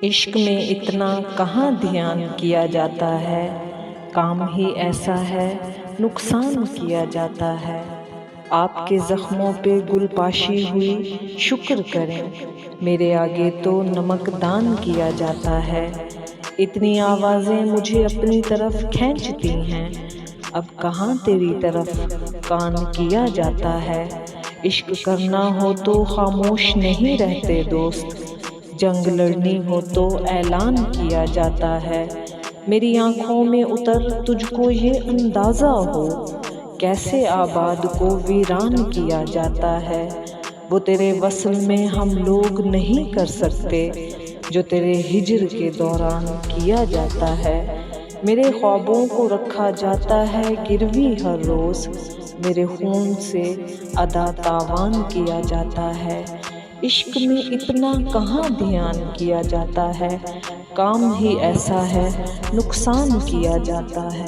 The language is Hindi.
इश्क में इतना कहाँ ध्यान किया जाता है, काम ही ऐसा है नुकसान किया जाता है। आपके ज़ख्मों पे गुलपाशी हुई शुक्र करें, मेरे आगे तो नमक दान किया जाता है। इतनी आवाज़ें मुझे अपनी तरफ खींचती हैं, अब कहाँ तेरी तरफ कान किया जाता है। इश्क करना हो तो खामोश नहीं रहते दोस्त, जंग लड़नी हो तो ऐलान किया जाता है। मेरी आँखों में उतर तुझको ये अंदाज़ा हो, कैसे आबाद को वीरान किया जाता है। वो तेरे वस्ल में हम लोग नहीं कर सकते, जो तेरे हिज्र के दौरान किया जाता है। मेरे ख्वाबों को रखा जाता है गिरवी हर रोज़, मेरे खून से अदा तावान किया जाता है। इश्क में इतना कहाँ ध्यान किया जाता है, काम ही ऐसा है नुकसान किया जाता है।